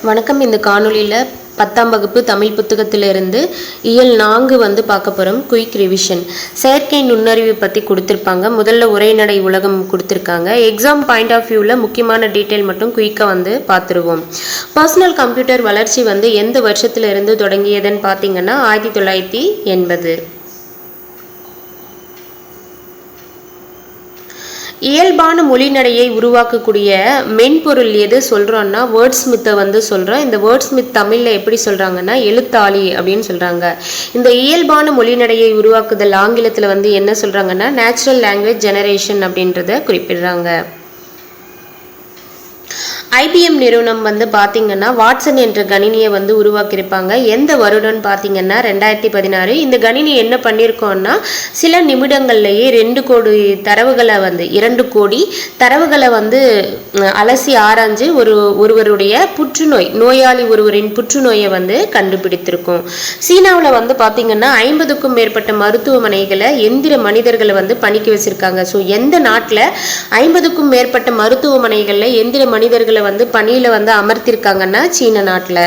வணக்கம். இந்த காணொலியில் 10ஆம் வகுப்பு தமிழ் புத்தகத்திலிருந்து இயல் 4 வந்து பார்க்க போகிறோம். Quick revision. செயற்கை நுண்ணறிவு பற்றி கொடுத்துருப்பாங்க. முதல்ல உரைநடை உலகம் கொடுத்துருக்காங்க. எக்ஸாம் பாயிண்ட் ஆஃப் வியூவில் முக்கியமான டீட்டெயில் மட்டும் குயிக்காக வந்து பார்த்துருவோம். பர்சனல் கம்ப்யூட்டர் வளர்ச்சி வந்து எந்த வருஷத்துல இருந்து தொடங்கியதுன்னு பார்த்தீங்கன்னா 1980. இயல்பான மொழிநடையை உருவாக்கக்கூடிய மென்பொருள் எது சொல்கிறோன்னா வேர்ட்ஸ்மித்தை வந்து சொல்கிறோம். இந்த வேர்ட்ஸ்மித் தமிழில் எப்படி சொல்கிறாங்கன்னா எழுத்தாளி அப்படின்னு சொல்கிறாங்க. இந்த இயல்பான மொழிநடையை உருவாக்குதல் ஆங்கிலத்தில் வந்து என்ன சொல்கிறாங்கன்னா நேச்சுரல் லாங்குவேஜ் ஜெனரேஷன் அப்படின்றத குறிப்பிடுறாங்க. IBM நிறுவனம் வந்து பார்த்தீங்கன்னா வாட்சன் என்ற கணினியை வந்து உருவாக்கியிருப்பாங்க. எந்த வருடம்னு பார்த்தீங்கன்னா 2016. இந்த கணினி என்ன பண்ணியிருக்கோன்னா சில நிமிடங்கள்லேயே 2 கோடி தரவுகளை வந்து அலசி ஆராய்ஞ்சு ஒருவருடைய நோயாளி ஒருவரின் புற்றுநோயை வந்து கண்டுபிடித்திருக்கும். சீனாவில் வந்து பார்த்தீங்கன்னா 50க்கும் மேற்பட்ட மருத்துவமனைகளை எந்திர மனிதர்களை வந்து பணிக்கு வச்சிருக்காங்க. ஸோ எந்த நாட்டில் 50க்கும் மேற்பட்ட மருத்துவமனைகளில் எந்திர மனிதர்களை வந்து பணியில வந்து அமர்த்திருக்காங்கன்னா சீன நாட்டில்.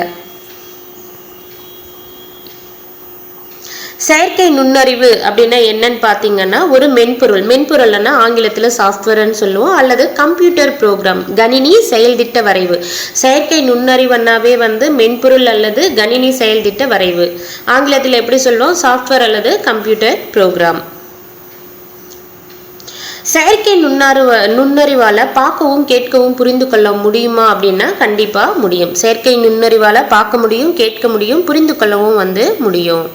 செயற்கை நுண்ணறிவு அப்படின்னா என்னன்னு பார்த்தீங்கன்னா ஒரு மென்பொருள்னா ஆங்கிலத்தில் சாஃப்ட்வேர்னு சொல்லுவோம், அல்லது கம்ப்யூட்டர் ப்ரோக்ராம், கணினி செயல்திட்ட வரைவு. செயற்கை நுண்ணறிவுன்னாவே வந்து மென்பொருள் அல்லது கணினி செயல்திட்ட வரைவு. ஆங்கிலத்தில் எப்படி சொல்லுவோம்? சாஃப்ட்வேர் அல்லது கம்ப்யூட்டர் ப்ரோக்ராம். செயற்கை நுண்ணறிவால் பார்க்கவும் கேட்கவும் புரிந்து கொள்ள முடியுமா அப்படின்னா கண்டிப்பாக முடியும். செயற்கை நுண்ணறிவால் பார்க்க முடியும், கேட்க முடியும், புரிந்து கொள்ளவும் வந்து முடியும்.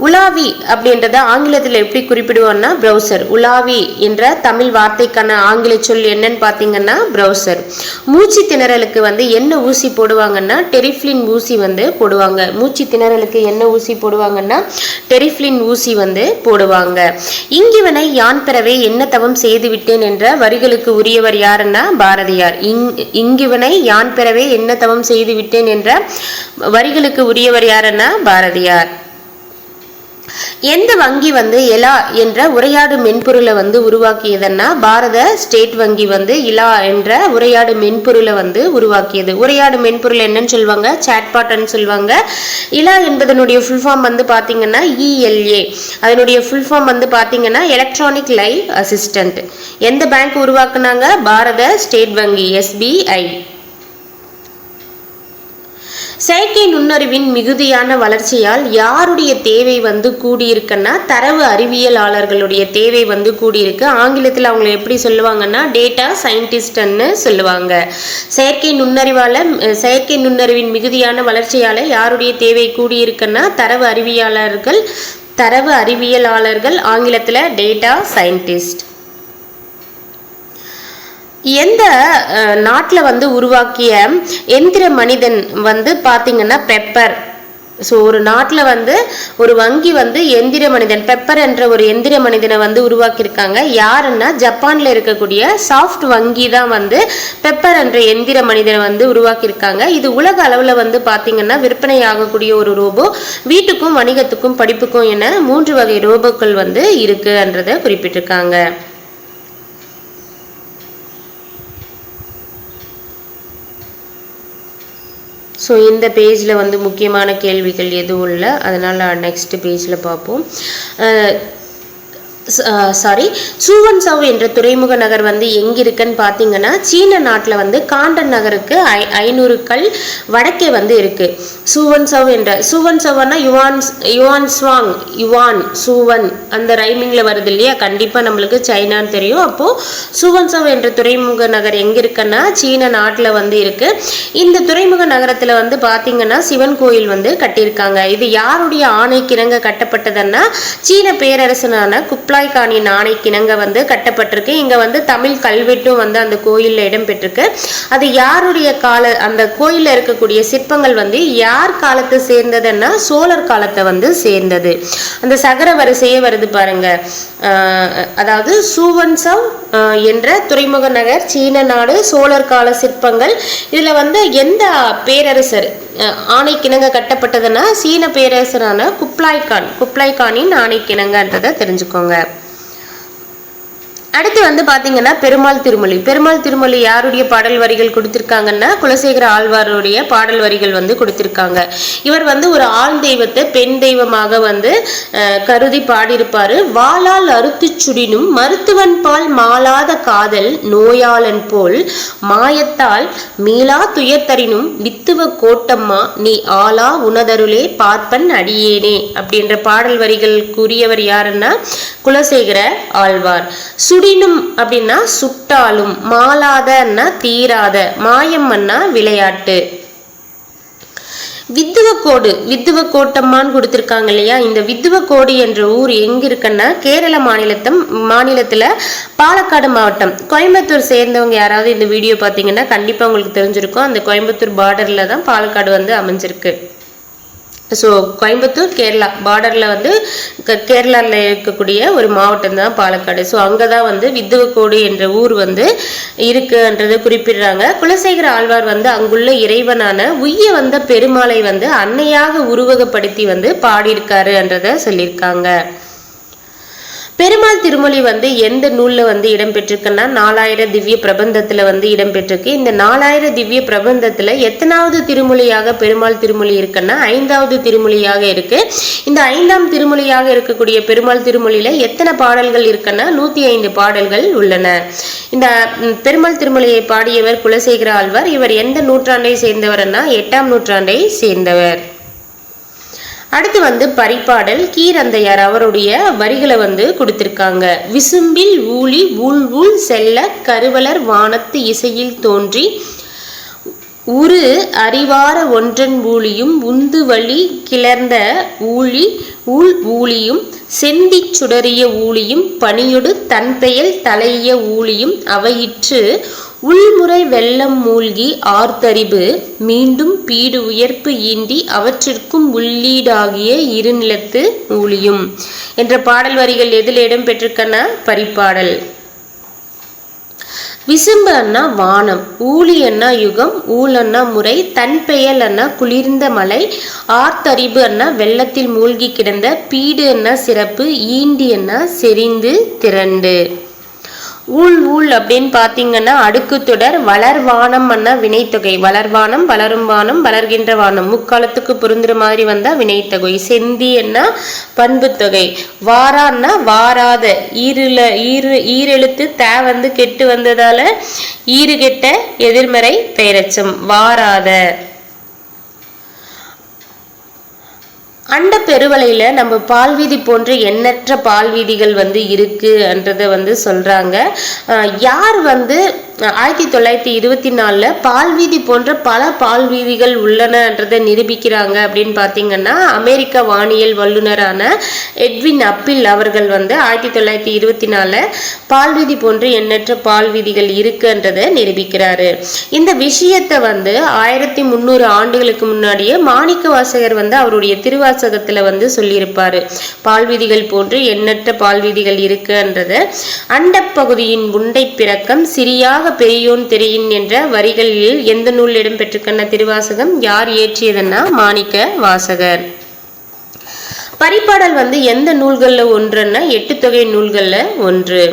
உலாவி அப்படின்றத ஆங்கிலத்தில் எப்படி குறிப்பிடுவோம்னா ப்ரௌசர். உலாவி என்ற தமிழ் வார்த்தைக்கான ஆங்கில சொல் என்னன்னு பார்த்தீங்கன்னா ப்ரௌசர். மூச்சு திணறலுக்கு வந்து என்ன ஊசி போடுவாங்கன்னா டெரிஃப்ளின் ஊசி வந்து போடுவாங்க. மூச்சு திணறலுக்கு என்ன ஊசி போடுவாங்கன்னா டெரிஃப்ளின் ஊசி வந்து போடுவாங்க. இங்கிவனை யான் பெறவே என்ன தவம் செய்து விட்டேன் என்ற வரிகளுக்கு உரியவர் யாருன்னா பாரதியார். இங்கிவனை யான் பெறவே என்ன தவம் செய்து விட்டேன் என்ற வரிகளுக்கு உரியவர் யாருன்னா பாரதியார். எந்த வங்கி வந்து எலா என்ற உரையாடு மென்பொருளை வந்து உருவாக்கியதுன்னா பாரத ஸ்டேட் வங்கி வந்து இலா என்ற உரையாடு மென்பொருளை வந்து உருவாக்கியது. உரையாடு மென்பொருள் என்னன்னு சொல்லுவாங்க? சாட்பாட்னு சொல்லுவாங்க. இலா என்பதனுடைய ஃபுல் ஃபார்ம் வந்து பார்த்தீங்கன்னா ELA. அதனுடைய ஃபுல் ஃபார்ம் வந்து பார்த்தீங்கன்னா எலக்ட்ரானிக் லைவ் அசிஸ்டன்ட். எந்த பேங்க் உருவாக்குனாங்க? பாரத ஸ்டேட் வங்கி SBI. செயற்கை நுண்ணறிவின் மிகுதியான வளர்ச்சியால் யாருடைய தேவை வந்து கூடியிருக்குன்னா தரவு அறிவியலாளர்களுடைய தேவை வந்து கூடியிருக்கு. ஆங்கிலத்தில் அவங்களை எப்படி சொல்லுவாங்கன்னா டேட்டா சயின்டிஸ்ட்னு சொல்லுவாங்க. செயற்கை நுண்ணறிவின் மிகுதியான வளர்ச்சியால் யாருடைய தேவை கூடியிருக்குன்னா தரவு அறிவியலாளர்கள், ஆங்கிலத்தில் டேட்டா சயின்டிஸ்ட். எந்த நாட்டில் வந்து உருவாக்கிய எந்திர மனிதன் வந்து பார்த்தீங்கன்னா பெப்பர். ஸோ ஒரு நாட்டில் வந்து ஒரு வங்கி வந்து எந்திர மனிதன் பெப்பர் என்ற ஒரு எந்திர மனிதனை வந்து உருவாக்கியிருக்காங்க. யாருன்னா ஜப்பானில் இருக்கக்கூடிய சாஃப்ட் வங்கி தான் வந்து பெப்பர் என்ற எந்திர மனிதனை வந்து உருவாக்கியிருக்காங்க. இது உலக அளவில் வந்து பார்த்தீங்கன்னா விற்பனை ஆகக்கூடிய ஒரு ரோபோ. வீட்டுக்கும் வணிகத்துக்கும் படிப்புக்கும் என 3 வகை ரோபோக்கள் வந்து இருக்குன்றதை குறிப்பிட்டிருக்காங்க. ஸோ இந்த பேஜில் வந்து முக்கியமான கேள்விகள் எதுவும் இல்லை, அதனால் நெக்ஸ்ட் பேஜில் பார்ப்போம். சூவன்சவ் என்ற துறைமுக நகர் வந்து எங்க இருக்குன்னு பார்த்தீங்கன்னா சீன நாட்டில் வந்து காண்டன் நகருக்கு 500 கல் வடக்கே வந்து இருக்கு. சூவன்சவ்னா யுவான் சூவன் அந்த ரைமிங்ல வருது இல்லையா? கண்டிப்பாக நம்மளுக்கு சைனான்னு தெரியும். அப்போ சூவன்சவ் என்ற துறைமுக நகர் எங்க இருக்குன்னா சீன நாட்டில் வந்து இருக்கு. இந்த துறைமுக நகரத்தில் வந்து பார்த்தீங்கன்னா சிவன் கோயில் வந்து கட்டியிருக்காங்க. இது யாருடைய ஆணைக்கிணங்க கட்டப்பட்டதுன்னா சீன பேரரசனான குப்லாய்கானின் ஆணைக்கிணங்க வந்து கட்டப்பட்டிருக்கு. இங்க வந்து தமிழ் கல்வெட்டும் வந்து அந்த கோயில்ல இடம்பெற்றிருக்கு. அது யாருடைய அந்த கோயில்ல இருக்கக்கூடிய சிற்பங்கள் வந்து யார் காலத்தை சேர்ந்ததுன்னா சோழர் காலத்தை வந்து சேர்ந்தது. அந்த சகர வரிசையே வருது பாருங்க. அதாவது சூவன்சவ் என்ற துறைமுக நகர், சீன நாடு, சோழர் கால சிற்பங்கள். இதுல வந்து எந்த பேரரசர் ஆணைக்கிணங்க கட்டப்பட்டதுன்னா சீன பேரரசரான குப்லாய்கானின் ஆணைக்கிணங்கன்றதை தெரிஞ்சுக்கோங்க. அடுத்து வந்து பாத்தீங்கன்னா பெருமாள் திருமொழி. பெருமாள் திருமொழி யாருடைய பாடல் வரிகள் கொடுத்திருக்காங்கன்னா குலசேகர ஆழ்வாருடைய பாடல் வரிகள் வந்து கொடுத்திருக்காங்க. இவர் வந்து ஒரு ஆண் தெய்வத்தை பெண் தெய்வமாக வந்து கருதி பாடியிருப்பாரு. வாளால் அறுத்து சுடினும் மருத்துவன் பால் மாளாத காதல் நோயாளன் போல் மாயத்தால் மீளா துயர்த்தரினும் வித்துவ கோட்டம்மா நீ ஆளா உனதருளே பார்ப்பன் அடியேனே அப்படின்ற பாடல் வரிகள் கூறியவர் யாருன்னா குலசேகர ஆழ்வார். சுடினும் அப்படின்னா சுட்டாலும், மாளாதன்னா தீராத, மாயம்னா விளையாட்டு. வித்துவக்கோடு, வித்துவ கோட்டம்மான்னு கொடுத்திருக்காங்க இல்லையா. இந்த வித்துவக்கோடு என்ற ஊர் எங்க இருக்குன்னா கேரள மாநிலத்துல பாலக்காடு மாவட்டம். கோயம்புத்தூர் சேர்ந்தவங்க யாராவது இந்த வீடியோ பார்த்தீங்கன்னா கண்டிப்பா உங்களுக்கு தெரிஞ்சிருக்கும். அந்த கோயம்புத்தூர் பார்டர்ல தான் பாலக்காடு வந்து அமைஞ்சிருக்கு. ஸோ கோயம்புத்தூர் கேரளா பார்டரில் வந்து கேரளாவில் இருக்கக்கூடிய ஒரு மாவட்டம் தான் பாலக்காடு. ஸோ அங்கே தான் வந்து வித்துவக்கோடு என்ற ஊர் வந்து இருக்குன்றதை குறிப்பிடுறாங்க. குலசேகர ஆழ்வார் வந்து அங்குள்ள இறைவனான உய்ய வந்த பெருமாளை வந்து அன்னையாக உருவகப்படுத்தி வந்து பாடியிருக்காருன்றதை சொல்லியிருக்காங்க. பெருமாள் திருமொழி வந்து எந்த நூல்ல வந்து இடம்பெற்றிருக்குன்னா 4000 திவ்ய பிரபந்தத்துல வந்து இடம்பெற்றிருக்கு. இந்த 4000 திவ்ய பிரபந்தத்துல எத்தனாவது திருமொழியாக பெருமாள் திருமொழி இருக்குன்னா 5வது திருமொழியாக இருக்கு. இந்த 5ஆம் திருமொழியாக இருக்கக்கூடிய பெருமாள் திருமொழியில எத்தனை பாடல்கள் இருக்குன்னா 105 பாடல்கள் உள்ளன. இந்த பெருமாள் திருமொழியை பாடியவர் குலசேகர ஆழ்வார். இவர் எந்த நூற்றாண்டை சேர்ந்தவர்னா 8ஆம் நூற்றாண்டை சேர்ந்தவர். அடுத்து வந்து பரிபாடல் கீரந்தையார் அவருடைய வரிகளை வந்து கொடுத்திருக்காங்க. விசும்பில் ஊழி ஊழ் ஊழ் செல்ல கருவலர் வானத்து இசையில் தோன்றி உரு அறிவார ஒன்றன் ஊழியும் உந்து வழி கிளர்ந்த ஊழி ஊழ் ஊழியும் செந்தி சுடறிய ஊழியும் பணியொடு தன்பெயல் தலைய ஊழியும் அவையிற்று உள்முறை வெள்ளம் மூழ்கி ஆர்த்தறிவு மீண்டும் பீடு உயர்ப்பு ஈண்டி அவற்றிற்கும் உள்ளீடாகிய இருநிலத்து ஊழியும் என்ற பாடல் வரிகள் எதில் இடம்பெற்றிருக்கன்னா பரிபாடல். விசும்பு அண்ணா வானம், ஊழி அண்ணா யுகம், ஊழ் அண்ணா முறை, தன்பெயல் அண்ணா குளிர்ந்த மலை, ஆர்த்தறிவு அண்ணா வெள்ளத்தில் மூழ்கி கிடந்த, பீடு அண்ணா சிறப்பு, ஈண்டி அண்ணா செறிந்து திரண்டு. ஊழ் ஊழ் அப்படின்னு பார்த்தீங்கன்னா அடுக்கு தொடர். வளர்வானம் அண்ணா வினைத்தொகை, வளர்வானம் வளரும் வானம் வளர்கின்ற வானம் முக்காலத்துக்கு பொருந்துற மாதிரி வந்தா வினைத்தொகை. செந்தி என்ன பண்பு தொகை. வாரான்னா வாராத, ஈரெழுத்து த வந்து கெட்டு வந்ததால ஈறு கெட்ட எதிர்மறை பெயரச்சம் வாராத. அண்ட பெருவலையில நம்ம பால்வீதி போன்ற எண்ணற்ற பால்வீதிகள் வந்து இருக்குன்றத வந்து சொல்றாங்க. யார் வந்து 1924 பால்வீதி போன்ற பல பால்வீதிகள் உள்ளனன்றதை நிரூபிக்கிறாங்க அப்படின்னு பார்த்தீங்கன்னா அமெரிக்க வானியல் வல்லுநரான எட்வின் அப்பில் அவர்கள் வந்து 1924 பால்வீதி போன்ற எண்ணற்ற பால்வீதிகள் இருக்குன்றதை நிரூபிக்கிறாரு. இந்த விஷயத்தை வந்து 1300 ஆண்டுகளுக்கு முன்னாடியே மாணிக்க வாசகர் வந்து அவருடைய திருவாசகத்துல வந்து சொல்லியிருப்பாரு. பால்வீதிகள் போன்று எண்ணற்ற பால்வீதிகள் இருக்குன்றத. அண்டப்பகுதியின் உண்டை பிறக்கம் சிறியாக பெரியோன் தெரியின் என்ற வரிகளில் எந்த நூல் இடம்பெற்றிருக்கின்ற திருவாசகம் யார் இயற்றியதுன்னா மாணிக்க வாசகர். பரிபாடல் வந்து எந்த நூல்கள்ல ஒன்றுன்னா 8 தொகை நூல்கள்ல ஒன்று.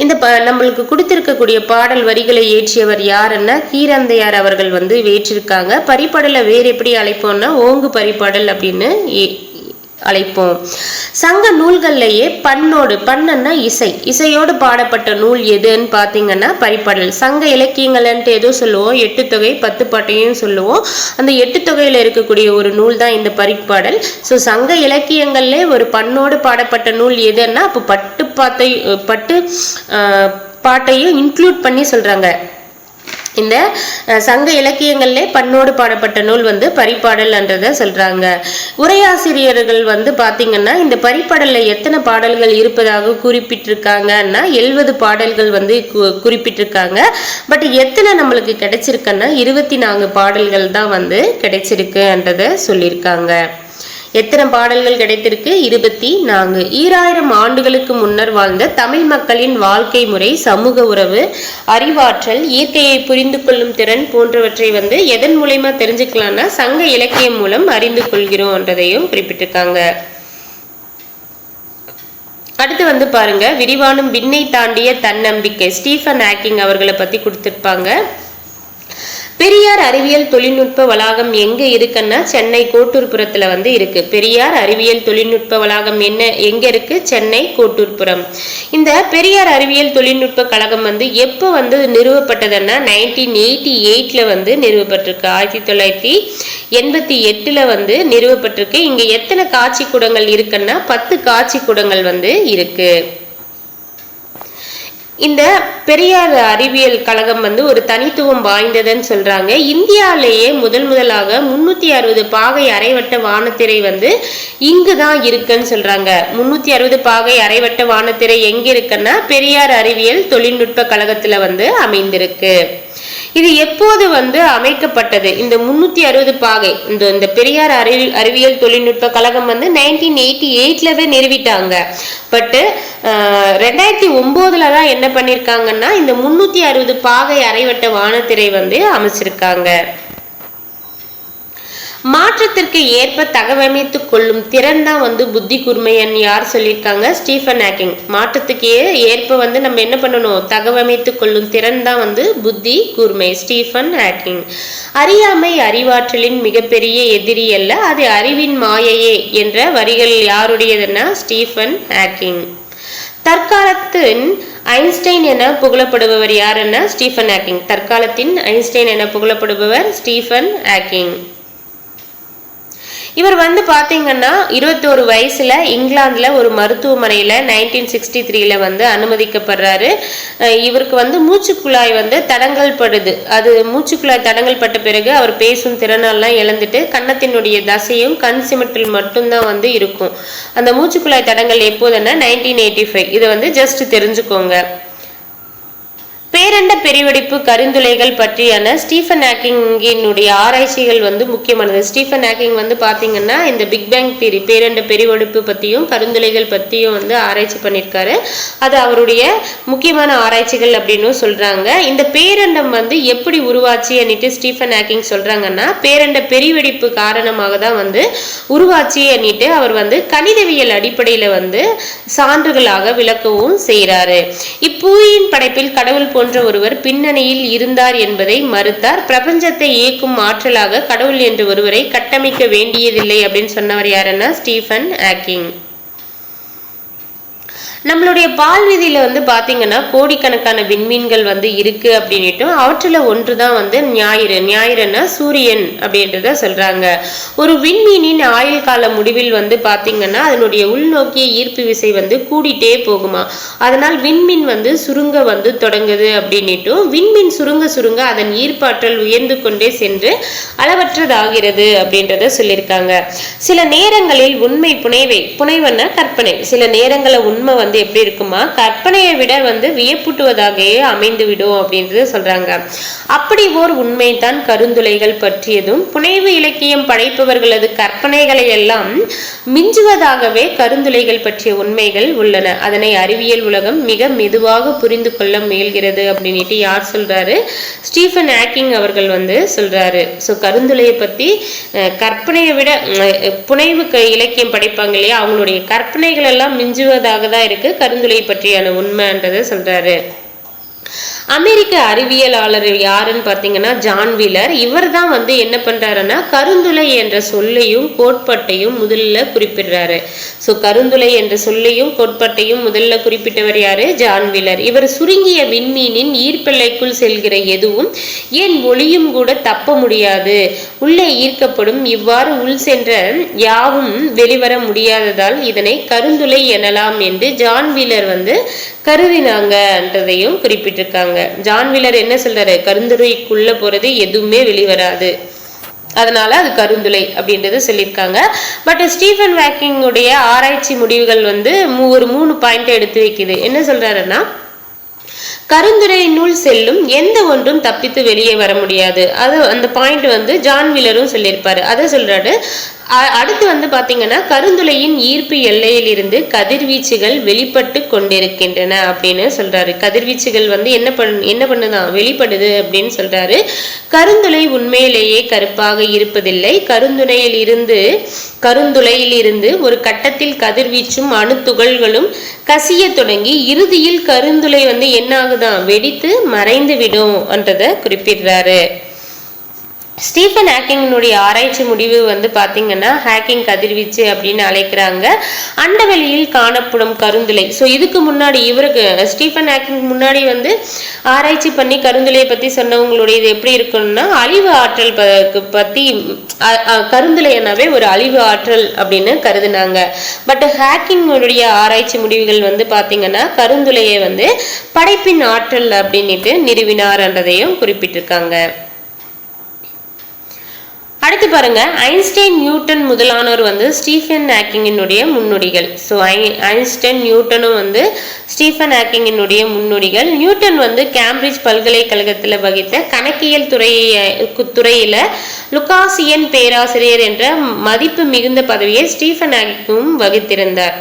இந்த நம்மளுக்கு கொடுத்திருக்கக்கூடிய பாடல் வரிகளை இயற்றியவர் யாருன்னா கீரந்தையார் அவர்கள் வந்து இயற்றிருக்காங்க. பரிபாடலை வேறு எப்படி அழைப்போம்னா ஓங்கு பரிபாடல் அப்படின்னு அழைப்போம். சங்க நூல்கள்லயே பண்ணோடு, பண்ணன்னா இசை, இசையோடு பாடப்பட்ட நூல் எதுன்னு பார்த்தீங்கன்னா பரிபாடல். சங்க இலக்கியங்கள்ன்ட்டு ஏதோ சொல்லுவோம், 8 தொகை 10 பாட்டையும் சொல்லுவோம். அந்த 8 தொகையில இருக்கக்கூடிய ஒரு நூல் தான் இந்த பரிபாடல். ஸோ சங்க இலக்கியங்கள்ல ஒரு பண்ணோடு பாடப்பட்ட நூல் எதுன்னா அப்போ பட்டு பாட்டையும் இன்க்ளூட் பண்ணி சொல்றாங்க. இந்த சங்க இலக்கியங்கள்லே பண்ணோடு பாடப்பட்ட நூல் வந்து பரிபாடல் என்றதை சொல்றாங்க. உரையாசிரியர்கள் வந்து பாத்தீங்கன்னா இந்த பரிபாடல்ல எத்தனை பாடல்கள் இருப்பதாக குறிப்பிட்டிருக்காங்கன்னா 70 பாடல்கள் வந்து குறிப்பிட்டிருக்காங்க. பட் எத்தனை நம்மளுக்கு கிடைச்சிருக்குன்னா 24 பாடல்கள் தான் வந்து கிடைச்சிருக்குன்றத சொல்லியிருக்காங்க. எத்தனை பாடல்கள் கிடைத்திருக்கு? 24. 2000 ஆண்டுகளுக்கு முன்னர் வாழ்ந்த தமிழ் மக்களின் வாழ்க்கை முறை, சமூக உறவு, அறிவாற்றல், இயற்கையை புரிந்து கொள்ளும் திறன் போன்றவற்றை வந்து எதன் மூலமா தெரிஞ்சுக்கலாம்னா சங்க இலக்கியம் மூலம் அறிந்து கொள்கிறோம்ன்றதையும் குறிப்பிட்டிருக்காங்க. அடுத்து வந்து பாருங்க, விரிவானும் விண்ணை தாண்டிய தன்னம்பிக்கை, ஸ்டீஃபன் ஹாக்கிங் அவர்களை பத்தி கொடுத்திருப்பாங்க. பெரியார் அறிவியல் தொழில்நுட்ப வளாகம் எங்க இருக்குன்னா சென்னை கோட்டூர்புரத்துல வந்து இருக்கு. பெரியார் அறிவியல் தொழில்நுட்ப வளாகம் எங்க இருக்கு? சென்னை கோட்டூர்புரம். இந்த பெரியார் அறிவியல் தொழில்நுட்ப கழகம் வந்து எப்போ வந்து நிறுவப்பட்டதுன்னா 1988 வந்து நிறுவப்பட்டிருக்கு. 1988 வந்து நிறுவப்பட்டிருக்கு. இங்க எத்தனை காட்சி கூடங்கள் இருக்குன்னா 10 காட்சி கூடங்கள் வந்து இருக்கு. இந்த பெரியார் அறிவியல் கழகம் வந்து ஒரு தனித்துவம் வாய்ந்ததுன்னு சொல்றாங்க. இந்தியாவிலேயே முதலாக 360 பாகை அரைவட்ட வானத்திரை வந்து இங்குதான் இருக்குன்னு சொல்றாங்க. 360 பாகை அரைவட்ட வானத்திரை எங்க இருக்குன்னா பெரியார் அறிவியல் தொழில்நுட்ப கழகத்துல வந்து அமைந்திருக்கு. இது எப்போது வந்து அமைக்கப்பட்டது? இந்த 360 பாகை இந்த பெரியார் அறிவியல் தொழில்நுட்ப கழகம் வந்து 1988 நிறுவிட்டாங்க. பட் 2009 தான் என்ன பண்ணிருக்காங்கன்னா இந்த 360 பாகை அரைவட்ட வானத்திரை வந்து அமைச்சிருக்காங்க. மாற்றத்திற்கு ஏற்ப தகவமைத்துக் கொள்ளும் திறன் தான் வந்து புத்தி கூர்மைன்னு யார் சொல்லியிருக்காங்க? Stephen Hawking. மாற்றத்துக்கு ஏற்ப வந்து நம்ம என்ன பண்ணணும்? தகவமைத்துக் கொள்ளும் திறன் தான் வந்து புத்தி கூர்மை, ஸ்டீஃபன் ஹாக்கிங். அறியாமை அறிவாற்றலின் மிகப்பெரிய எதிரி அல்ல, அது அறிவின் மாயையே என்ற வரிகள் யாருடையதுன்னா ஸ்டீஃபன் ஹாக்கிங். தற்காலத்தின் ஐன்ஸ்டைன் என புகழப்படுபவர் யாருன்னா ஸ்டீஃபன் ஹாக்கிங். தற்காலத்தின் ஐன்ஸ்டைன் என புகழப்படுபவர் ஸ்டீஃபன் ஹாக்கிங். இவர் வந்து பாத்தீங்கன்னா 21 வயசுல இங்கிலாந்துல ஒரு மருத்துவமனையில 1963 வந்து அனுமதிக்கப்படுறாரு. இவருக்கு வந்து மூச்சுக்குழாய் வந்து தடங்கல் படுது. அது மூச்சுக்குழாய் தடங்கல் பட்ட பிறகு அவர் பேசும் திறனெல்லாம் இழந்துட்டு கன்னத்தினுடைய தசையும் கண் சிமிட்டல் மட்டும்தான் வந்து இருக்கும். அந்த மூச்சுக்குழாய் தடங்கல் எப்போதுன்னா 1985. இதை வந்து ஜஸ்ட் தெரிஞ்சுக்கோங்க. பேரண்ட பெருவெடிப்பு கருந்துளைகள் பற்றியான ஸ்டீஃபன் ஹாக்கிங்கினுடைய ஆராய்ச்சிகள் வந்து முக்கியமானது. ஸ்டீஃபன் ஹாக்கிங் வந்து பாத்தீங்கன்னா இந்த பிக் பேங் தியரி, பேரண்ட பெருவெடிப்பு பத்தியும் கருந்துளைகள் பத்தியும் வந்து ஆராய்ச்சி பண்ணியிருக்காரு. அது அவருடைய முக்கியமான ஆராய்ச்சிகள் அப்படின்னு சொல்றாங்க. இந்த பேரண்டம் வந்து எப்படி உருவாச்சு அன்னிட்டு ஸ்டீஃபன் ஹாக்கிங் சொல்றாங்கன்னா பேரண்ட பெருவெடிப்பு காரணமாக தான் வந்து உருவாச்சு அன்னிட்டு அவர் வந்து கணிதவியல் அடிப்படையில வந்து சான்றுகளாக விளக்கவும் செய்யறாரு. இப்பூயின் படைப்பில் கடவுள் போன்ற ஒருவர் பின்னணியில் இருந்தார் என்பதை மறுத்தார். பிரபஞ்சத்தை இயக்கும் ஆற்றலாக கடவுள் என்று ஒருவரை கட்டமைக்க வேண்டியதில்லை அப்படின்னு சொன்னவர் யாருன்னா ஸ்டீஃபன் ஹாக்கிங். நம்மளுடைய பால்வீதியில வந்து பாத்தீங்கன்னா கோடிக்கணக்கான விண்மீன்கள் வந்து இருக்கு அப்படின்னுட்டு அவற்றில் ஒன்றுதான் வந்து ஞாயிறுன்னா சூரியன் அப்படின்றத சொல்றாங்க. ஒரு விண்மீனின் ஆயுள் கால முடிவில் வந்து பாத்தீங்கன்னா அதனுடைய உள்நோக்கிய ஈர்ப்பு விசை வந்து கூடிட்டே போகுமா. அதனால் விண்மீன் வந்து சுருங்க வந்து தொடங்குது அப்படின்னுட்டு விண்மீன் சுருங்க அதன் ஈர்ப்பாற்றல் உயர்ந்து கொண்டே சென்று அளவற்றதாகிறது அப்படின்றத சொல்லியிருக்காங்க. சில நேரங்களில் உண்மை புனைவன்னா கற்பனை. சில நேரங்களில் உண்மை வந்து எப்படி இருக்குமா கற்பனையை விட வந்து வியப்பூட்டுவதாகவே அமைந்து விடும் அப்படின்றது சொல்றாங்க. அப்படி ஓர் உண்மைதான் கருந்துளைகள் பற்றியதும். புனைவு இலக்கியம் படைப்பவர்களது கற்பனைகளை எல்லாம் மிஞ்சுவதாகவே கருந்துளைகள் பற்றிய உண்மைகள் உள்ளன. அதனை அறிவியல் உலகம் மிக மெதுவாக புரிந்து கொள்ள முயல்கிறது அப்படின்ட்டு யார் சொல்றாரு? ஸ்டீஃபன் ஹாக்கிங் அவர்கள் வந்து சொல்றாரு. ஸோ கருந்துளையை பத்தி கற்பனையை விட புனைவு இலக்கியம் படைப்பாங்க இல்லையா, அவங்களுடைய கற்பனைகள் எல்லாம் மிஞ்சுவதாக தான் இருக்கு கருந்துளை பற்றியான உண்மைன்றதை சொல்றாரு. அமெரிக்க அறிவியலாளர் யாருன்னு பாத்தீங்கன்னா ஜான் வீலர். இவர் தான் வந்து என்ன பண்றாருன்னா கருந்துளை என்ற சொல்லையும் கோட்பாட்டையும் முதல்ல குறிப்பிடுறாரு. ஸோ கருந்துளை என்ற சொல்லையும் கோட்பாட்டையும் முதல்ல குறிப்பிட்டவர் யாரு? John wheeler. இவர் சுருங்கிய விண்மீனின் ஈர்ப்பெல்லைக்குள் செல்கிற எதுவும் ஏன் ஒளியும் கூட தப்ப முடியாது, உள்ளே ஈர்க்கப்படும். இவ்வாறு உள் சென்ற யாவும் வெளிவர முடியாததால் இதனை கருந்துளை எனலாம் என்று ஜான் வீலர் வந்து கருதினாங்கன்றதையும் குறிப்பிட்டிருக்காங்க. ஜான் வீலர் என்ன சொல்றாரு? கருந்துளைக்குள்ள போறது எதுவுமே வெளிவராது, அதனால அது கருந்துளை அப்படின்றது சொல்லியிருக்காங்க. பட் ஸ்டீஃபன் ஹாக்கிங் உடைய ஆராய்ச்சி முடிவுகள் வந்து ஒரு 3 பாயிண்ட் எடுத்து வைக்குது. என்ன சொல்றாருன்னா கருந்துரையினுள் செல்லும் எந்த ஒன்றும் தப்பித்து வெளியே வர முடியாது. அது அந்த பாயிண்ட் வந்து ஜான் வீலரும் சொல்லியிருப்பாரு. அதை சொல்றாரு. அடுத்து வந்து பாத்தீங்கன்னா கருந்துளையின் ஈர்ப்பு எல்லையில் இருந்து கதிர்வீச்சுகள் வெளிப்பட்டு கொண்டிருக்கின்றன அப்படின்னு சொல்றாரு. கதிர்வீச்சுகள் வந்து என்ன பண்ணுதான் வெளிப்படுது அப்படின்னு சொல்றாரு. கருந்துளை உண்மையிலேயே கருப்பாக இருப்பதில்லை. கருந்துளையில் இருந்து ஒரு கட்டத்தில் கதிர்வீச்சும் அணு துகள்களும் கசிய தொடங்கி இறுதியில் கருந்துளை வந்து என்ன ஆகுதான் வெடித்து மறைந்து விடும் என்றதை குறிப்பிடுறாரு. ஸ்டீஃபன் ஹாக்கிங்கினுடைய ஆராய்ச்சி முடிவு வந்து பார்த்தீங்கன்னா ஹாக்கிங் கதிர்வீச்சு அப்படின்னு அழைக்கிறாங்க. அண்டவெளியில் காணப்படும் கருந்துளை. ஸோ இதுக்கு முன்னாடி இவருக்கு ஸ்டீஃபன் ஹாக்கிங் முன்னாடி வந்து ஆராய்ச்சி பண்ணி கருந்துளையை பற்றி சொன்னவங்களுடைய இது எப்படி இருக்குன்னா அழிவு ஆற்றல் பற்றி கருந்துளையனாவே ஒரு அழிவு ஆற்றல் அப்படின்னு கருதுனாங்க. பட் ஹாக்கிங்குடைய ஆராய்ச்சி முடிவுகள் வந்து பார்த்தீங்கன்னா கருந்துளையை வந்து படைப்பின் ஆற்றல் அப்படின்ட்டு நிறுவினார் என்றதையும் குறிப்பிட்டிருக்காங்க. அடுத்து பாருங்க, ஐன்ஸ்டைன் நியூட்டன் முதலானோர் வந்து ஸ்டீஃபன் ஹாக்கிங்கினுடைய முன்னோடிகள். ஸோ ஐன்ஸ்டைன் நியூட்டனும் வந்து ஸ்டீஃபன் ஹாக்கிங்கினுடைய முன்னோடிகள். நியூட்டன் வந்து கேம்பிரிட்ஜ் பல்கலைக்கழகத்தில் வகித்த கணக்கியல் துறையில லுகாசியன் பேராசிரியர் என்ற மதிப்பு மிகுந்த பதவியை ஸ்டீஃபன் ஹாக்கிங்கும் வகித்திருந்தார்.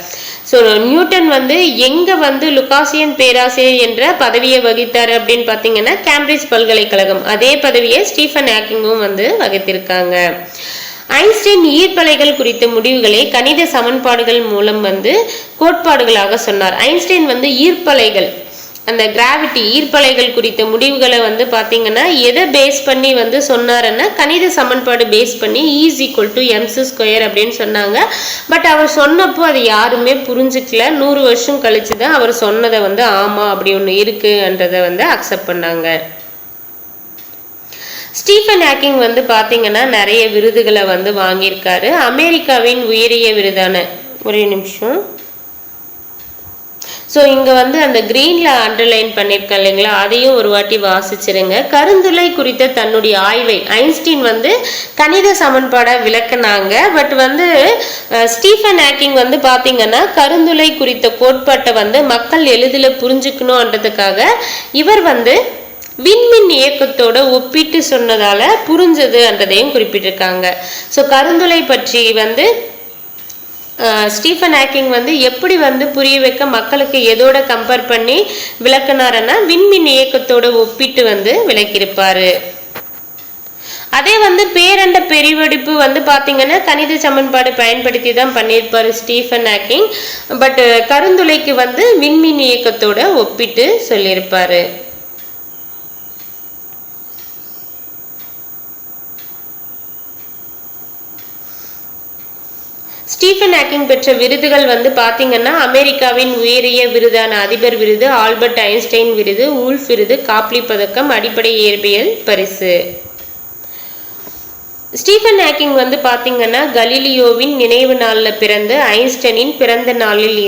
ஸோ நியூட்டன் வந்து எங்க வந்து லுகாசியன் பேராசிரியர் என்ற பதவியை வகித்தார் அப்படின்னு பார்த்தீங்கன்னா கேம்பிரிட்ஜ் பல்கலைக்கழகம். அதே பதவியை ஸ்டீஃபன் ஹாக்கிங்கும் வந்து வகித்திருக்காங்க. ஐன்ஸ்டைன் ஈர்ப்பலைகள் குறித்த முடிவுகளை கணித சமன்பாடுகள் மூலம் வந்து கோட்பாடுகளாக சொன்னார். ஐன்ஸ்டைன் வந்து ஈர்ப்பலைகள் அந்த கிராவிட்டி ஈர்ப்பலைகள் குறித்த முடிவுகளை வந்து பார்த்தீங்கன்னா எதை பேஸ் பண்ணி வந்து சொன்னாருன்னா கணித சமன்பாடு பேஸ் பண்ணி E=mc² அப்படின்னு சொன்னாங்க. பட் அவர் சொன்னப்போ அதை யாருமே புரிஞ்சுக்கல. 100 வருஷம் கழிச்சு தான் அவர் சொன்னதை வந்து ஆமா அப்படி ஒன்று இருக்குன்றதை வந்து அக்செப்ட் பண்ணாங்க. ஸ்டீஃபன் ஹாக்கிங் வந்து பார்த்தீங்கன்னா நிறைய விருதுகளை வந்து வாங்கியிருக்காரு. அமெரிக்காவின் உயரிய விருதான ஒரே நிமிஷம். ஸோ இங்கே வந்து அந்த க்ரீனில் அண்டர்லைன் பண்ணியிருக்கேன் இல்லைங்களா, அதையும் ஒரு வாட்டி வாசிச்சிருங்க. கருந்துளை குறித்த தன்னுடைய ஆய்வை ஐன்ஸ்டீன் வந்து கணித சமன்பாடை விளக்குனாங்க. பட் வந்து ஸ்டீஃபன் ஹாக்கிங் வந்து பார்த்தீங்கன்னா கருந்துளை குறித்த கோட்பாட்டை வந்து மக்கள் எளிதில் புரிஞ்சுக்கணுன்றதுக்காக இவர் வந்து விண்மின் இயக்கத்தோட ஒப்பிட்டு சொன்னதால புரிஞ்சது என்றதையும் குறிப்பிட்டிருக்காங்க. ஸோ கருந்துளை பற்றி வந்து ஸ்டீஃபன் ஹாக்கிங் வந்து எப்படி வந்து புரிய வைக்க மக்களுக்கு எதோட கம்பேர் பண்ணி விளக்குனாருன்னா விண்மின் இயக்கத்தோட ஒப்பிட்டு வந்து விளக்கியிருப்பாரு. அதே வந்து பேரண்ட பெருவெடிப்பு வந்து பார்த்தீங்கன்னா கணித சமன்பாடு பயன்படுத்தி தான் பண்ணியிருப்பாரு ஸ்டீஃபன் ஹாக்கிங். பட் கருந்துளைக்கு வந்து விண்மின் இயக்கத்தோட ஒப்பிட்டு சொல்லியிருப்பாரு. ஸ்டீஃபன் ஹாக்கிங் பெற்ற விருதுகள் வந்து பார்த்தீங்கன்னா அமெரிக்காவின் உயரிய விருதான அதிபர் விருது, ஆல்பர்ட் ஐன்ஸ்டைன் விருது, ஊல்ஃப் விருது, காப்லி பதக்கம், அடிப்படை இயற்பியல் பரிசு. ஸ்டீஃபன் ஹாக்கிங் வந்து பார்த்தீங்கன்னா கலீலியோவின் நினைவு நாளில் பிறந்து ஐன்ஸ்டைனின் பிறந்த நாளில்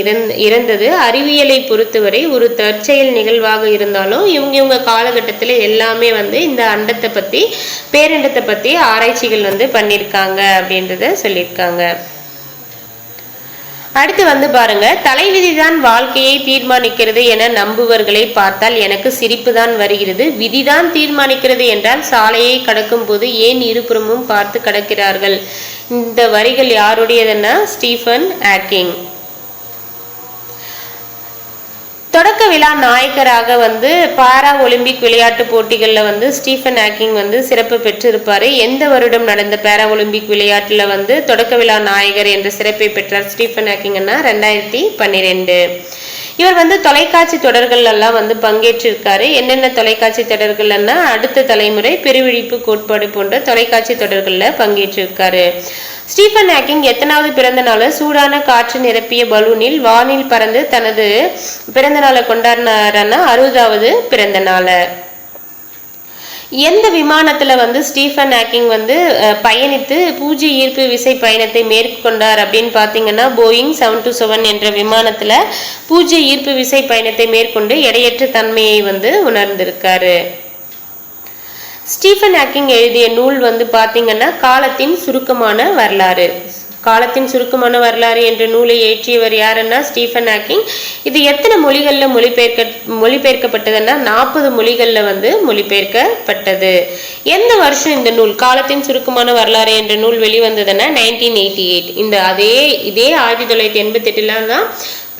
இறந்தது அறிவியலை பொறுத்தவரை ஒரு தற்செயல் நிகழ்வாக இருந்தாலும் இவங்க காலகட்டத்தில் எல்லாமே வந்து இந்த அண்டத்தை பற்றி பேரண்டத்தை பற்றி ஆராய்ச்சிகள் வந்து பண்ணியிருக்காங்க அப்படின்றத சொல்லியிருக்காங்க. அடுத்து வந்து பாருங்க, தலைவிதிதான் வாழ்க்கையை தீர்மானிக்கிறது என நம்புவர்களை பார்த்தால் எனக்கு சிரிப்பு தான் வருகிறது. விதிதான் தீர்மானிக்கிறது என்றால் சாலையை கடக்கும் போது ஏன் இருபுறமும் பார்த்து கடக்கிறார்கள்? இந்த வரிகள் யாருடையதுன்னா ஸ்டீஃபன் ஹாக்கிங். தொடக்க விழா நாயகராக வந்து பாரா ஒலிம்பிக் விளையாட்டு போட்டிகளில் வந்து ஸ்டீஃபன் ஹாக்கிங் வந்து சிறப்பு பெற்றிருப்பாரு. எந்த வருடம் நடந்த பாரா ஒலிம்பிக் விளையாட்டுல வந்து தொடக்க விழா நாயகர் என்ற சிறப்பை பெற்றார் ஸ்டீஃபன் ஹாக்கிங்னா 2012. இவர் வந்து தொலைக்காட்சி தொடர்கள் எல்லாம் வந்து பங்கேற்றிருக்காரு. என்னென்ன தொலைக்காட்சி தொடர்கள்னா அடுத்த தலைமுறை, பெருவிழிப்பு கோட்பாடு போன்ற தொலைக்காட்சி தொடர்கள்ல பங்கேற்றிருக்காரு. ஸ்டீஃபன் ஹாக்கிங் எத்தனாவது பிறந்த நாள் சூடான காற்று நிரப்பிய பலூனில் வானில் பறந்து தனது பிறந்த நாளை கொண்டாடினாரன்னா 60வது பிறந்த நாள். எந்த விமானத்துல வந்து ஸ்டீஃபன் ஹாக்கிங் வந்து பயணித்து பூஜ்ய ஈர்ப்பு விசை பயணத்தை மேற்கொண்டார் அப்படின்னு பார்த்தீங்கன்னா போயிங் 727 என்ற விமானத்துல பூஜ்ய ஈர்ப்பு விசை பயணத்தை மேற்கொண்டு எடையற்ற தன்மையை வந்து உணர்ந்திருக்காரு. ஸ்டீஃபன் ஹாக்கிங் எழுதிய நூல் வந்து பார்த்தீங்கன்னா காலத்தின் சுருக்கமான வரலாறு. காலத்தின் சுருக்கமான வரலாறு என்ற நூலை இயற்றியவர் யாருன்னா ஸ்டீஃபன் ஹாக்கிங். இது எத்தனை மொழிகளில் மொழிபெயர்க்கப்பட்டதுன்னா 40 மொழிகளில் வந்து மொழிபெயர்க்கப்பட்டது. எந்த வருஷம் இந்த நூல் காலத்தின் சுருக்கமான வரலாறு என்ற நூல் வெளிவந்ததுன்னா 1988. இதே 1988 தான்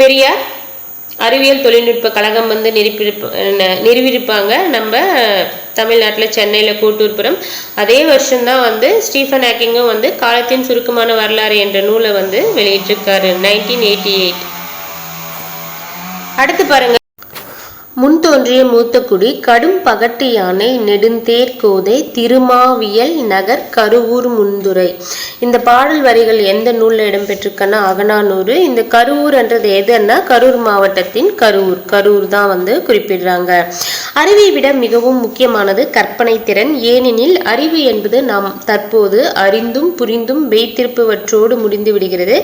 பெரியார் அறிவியல் தொழில்நுட்ப கழகம் வந்து நிறுவிருப்பாங்க நம்ம தமிழ்நாட்டில் சென்னையில் கோட்டூர்புரம். அதே வருஷம்தான் வந்து ஸ்டீஃபன் ஹாக்கிங்கும் வந்து காலத்தின் சுருக்கமான வரலாறு என்ற நூலை வந்து வெளியிட்டிருக்காரு 1988. அடுத்து பாருங்க, முன் தோன்றிய மூத்த குடி கடும் பகட்டு யானை நெடுந்தேர் கோதை திருமாவியல் நகர் கருவூர் முந்துரை. இந்த பாடல் வரிகள் எந்த நூலில் இடம்பெற்றிருக்குன்னா அகநானூறு. இந்த கருவூர் என்றது எதுன்னா கரூர் மாவட்டத்தின் கரூர் தான் வந்து குறிப்பிடுறாங்க. அறிவை விட மிகவும் முக்கியமானது கற்பனை திறன். ஏனெனில் அறிவு என்பது நாம் தற்போது அறிந்தும் புரிந்தும் வைத்திருப்பவற்றோடு முடிந்து விடுகிறது.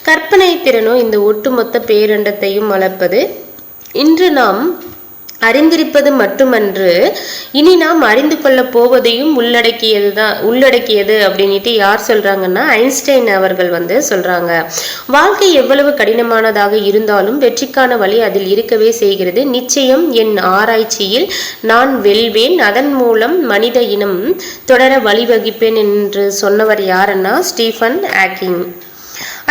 கற்பனை திறனோ இந்த ஒட்டுமொத்த பேரண்டத்தையும் வளர்ப்பது. இன்று நாம் அறிந்திருப்பது மட்டுமன்று, இனி நாம் அறிந்து கொள்ள போவதையும் உள்ளடக்கியது அப்படின்ட்டு யார் சொல்றாங்கன்னா ஐன்ஸ்டைன் அவர்கள் வந்து சொல்றாங்க. வாழ்க்கை எவ்வளவு கடினமானதாக இருந்தாலும் வெற்றிக்கான வழி அதில் இருக்கவே செய்கிறது. நிச்சயம் என் ஆராய்ச்சியில் நான் வெல்வேன், அதன் மூலம் மனித இனம் தொடர வழிவகுப்பேன் என்று சொன்னவர் யாருன்னா ஸ்டீஃபன் ஹாக்கிங்.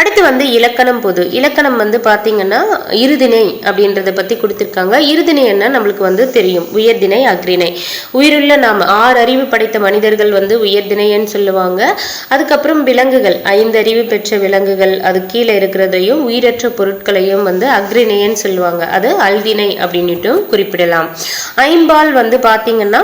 அடுத்து வந்து இலக்கணம் பொது. இலக்கணம் வந்து பார்த்தீங்கன்னா இருதிணை அப்படின்றத பற்றி கொடுத்துருக்காங்க. இருதிணை என்ன நம்மளுக்கு வந்து தெரியும், உயர்திணை அக்ரிணை. உயிருள்ள நாம் 6 அறிவு படைத்த மனிதர்கள் வந்து உயர்திணைன்னு சொல்லுவாங்க. அதுக்கப்புறம் விலங்குகள் 5 அறிவு பெற்ற விலங்குகள் அது கீழே இருக்கிறதையும் உயிரற்ற பொருட்களையும் வந்து அக்ரிணைன்னு சொல்லுவாங்க. அது அல்திணை அப்படின்னுட்டும் குறிப்பிடலாம். ஐம்பால் வந்து பார்த்தீங்கன்னா